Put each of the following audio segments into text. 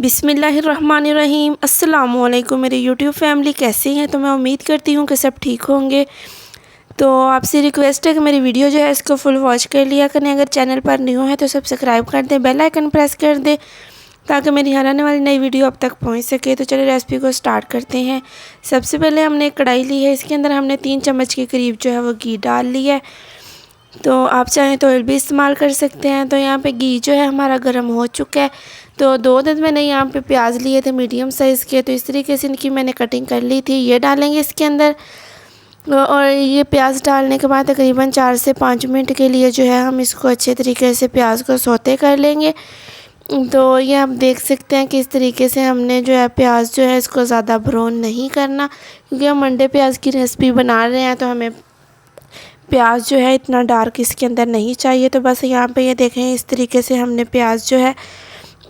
बिस्मिल्लाहिर्रहमानिर्रहीम। अस्सलामुअलैकुम मेरी यूट्यूब फैमिली, कैसे हैं? तो मैं उम्मीद करती हूँ कि सब ठीक होंगे। तो आपसे रिक्वेस्ट है कि मेरी वीडियो जो है इसको फुल वॉच कर लिया करें। अगर चैनल पर न्यू है तो सब्सक्राइब कर दें, बेल आइकन प्रेस कर दें ताकि मेरी हर आने वाली नई वीडियो अब तक पहुँच सके। तो चलिए रेसिपी को स्टार्ट करते हैं। सबसे पहले हमने एक कढ़ाई ली है, इसके अंदर हमने 3 चम्मच के करीब जो है वो घी डाल लिया है। तो आप चाहें तो ऑयल भी इस्तेमाल कर सकते हैं। तो यहाँ पे घी जो है हमारा गर्म हो चुका है। तो 2 दिन मैंने यहाँ पे प्याज लिए थे मीडियम साइज़ के, तो इस तरीके से इनकी मैंने कटिंग कर ली थी। ये डालेंगे इसके अंदर, और ये प्याज डालने के बाद तकरीबन 4 से 5 मिनट के लिए जो है हम इसको अच्छे तरीके से प्याज को सौते कर लेंगे। तो ये आप देख सकते हैं कि इस तरीके से हमने जो है प्याज जो है इसको ज़्यादा ब्राउन नहीं करना, क्योंकि हम अंडे प्याज की रेसिपी बना रहे हैं तो हमें प्याज जो है इतना डार्क इसके अंदर नहीं चाहिए। तो बस यहाँ पे ये देखें इस तरीके से हमने प्याज जो है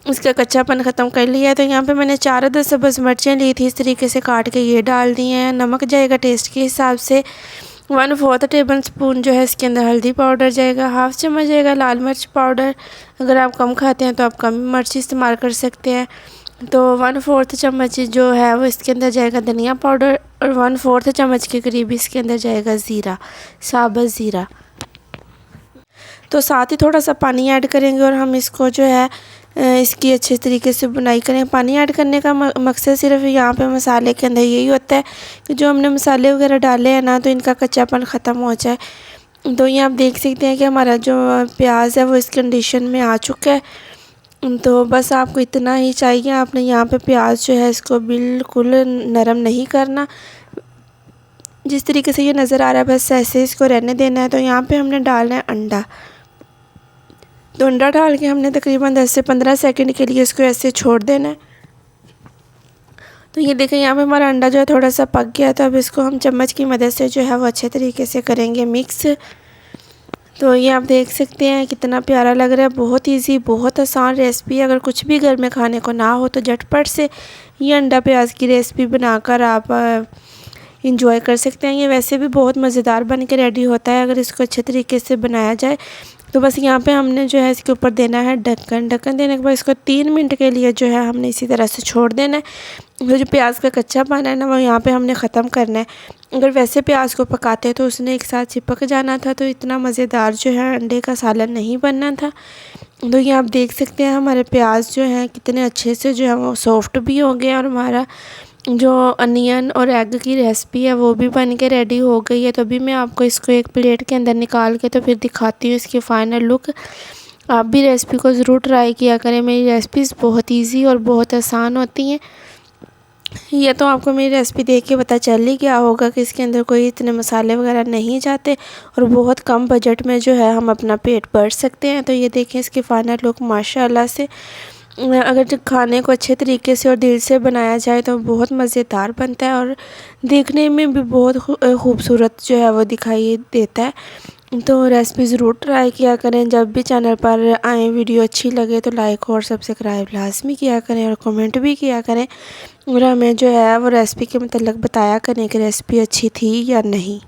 इसका कच्चापन ख़त्म कर लिया है। तो यहाँ पे मैंने 4 अदद सब्ज़ मिर्चें ली थी, इस तरीके से काट के ये डाल दी हैं। नमक जाएगा टेस्ट के हिसाब से। 1/4 टेबल स्पून जो है इसके अंदर हल्दी पाउडर जाएगा। 1/2 चम्मच जाएगा लाल मिर्च पाउडर, अगर आप कम खाते हैं तो आप कम मिर्च इस्तेमाल कर सकते हैं। तो 1/4 चम्मच जो है वो इसके अंदर जाएगा धनिया पाउडर, और 1/4 चम्मच के करीब इसके अंदर जाएगा ज़ीरा, साबुत ज़ीरा। तो साथ ही थोड़ा सा पानी ऐड करेंगे और हम इसको जो है इसकी अच्छे तरीके से बुनाई करें। पानी ऐड करने का मकसद सिर्फ यहाँ पे मसाले के अंदर यही होता है कि जो हमने मसाले वगैरह डाले हैं ना, तो इनका कच्चापन ख़त्म हो जाए। तो ये आप देख सकते हैं कि हमारा जो प्याज है वो इस कंडीशन में आ चुका है। तो बस आपको इतना ही चाहिए। आपने यहाँ पे प्याज जो है इसको बिल्कुल नरम नहीं करना, जिस तरीके से ये नज़र आ रहा है बस ऐसे इसको रहने देना है। तो यहाँ पे हमने डालना है अंडा। तो अंडा डाल के हमने तकरीबन 10 से 15 सेकंड के लिए इसको ऐसे छोड़ देना है। तो ये देखें यहाँ पे हमारा अंडा जो है थोड़ा सा पक गया। तो अब इसको हम चम्मच की मदद से जो है वो अच्छे तरीके से करेंगे मिक्स। तो ये आप देख सकते हैं कितना प्यारा लग रहा है। बहुत इजी, बहुत आसान रेसिपी है। अगर कुछ भी घर में खाने को ना हो तो झटपट से ये अंडा प्याज की रेसिपी बनाकर आप इंजॉय कर सकते हैं। ये वैसे भी बहुत मज़ेदार बन के रेडी होता है अगर इसको अच्छे तरीके से बनाया जाए। तो बस यहाँ पे हमने जो है इसके ऊपर देना है ढक्कन। ढक्कन देने के बाद इसको 3 मिनट के लिए जो है हमने इसी तरह से छोड़ देना है। तो जो प्याज का कच्चापन है ना वो यहाँ पे हमने ख़त्म करना है। अगर वैसे प्याज को पकाते तो उसने एक साथ चिपक जाना था, तो इतना मज़ेदार जो है अंडे का सालन नहीं बनना था। तो ये आप देख सकते हैं हमारे प्याज जो हैं कितने अच्छे से जो है वो सॉफ्ट भी हो गए, और हमारा जो अनियन और एग की रेसिपी है वो भी बन के रेडी हो गई है। तो अभी मैं आपको इसको एक प्लेट के अंदर निकाल के तो फिर दिखाती हूँ इसकी फ़ाइनल लुक। आप भी रेसिपी को ज़रूर ट्राई किया करें। मेरी रेसिपीज़ बहुत इजी और बहुत आसान होती हैं। ये तो आपको मेरी रेसिपी देख के पता चल ही गया होगा कि इसके अंदर कोई इतने मसाले वगैरह नहीं जाते, और बहुत कम बजट में जो है हम अपना पेट भर सकते हैं। तो ये देखें इसकी फ़ाइनल लुक माशाल्लाह से। अगर जो खाने को अच्छे तरीके से और दिल से बनाया जाए तो बहुत मज़ेदार बनता है, और देखने में भी बहुत खूबसूरत जो है वो दिखाई देता है। तो रेसिपी ज़रूर ट्राई किया करें। जब भी चैनल पर आए वीडियो अच्छी लगे तो लाइक और सब्सक्राइब लाजमी किया करें, और कमेंट भी किया करें, और हमें जो है वो रेसिपी के मतलब बताया करें कि रेसिपी अच्छी थी या नहीं।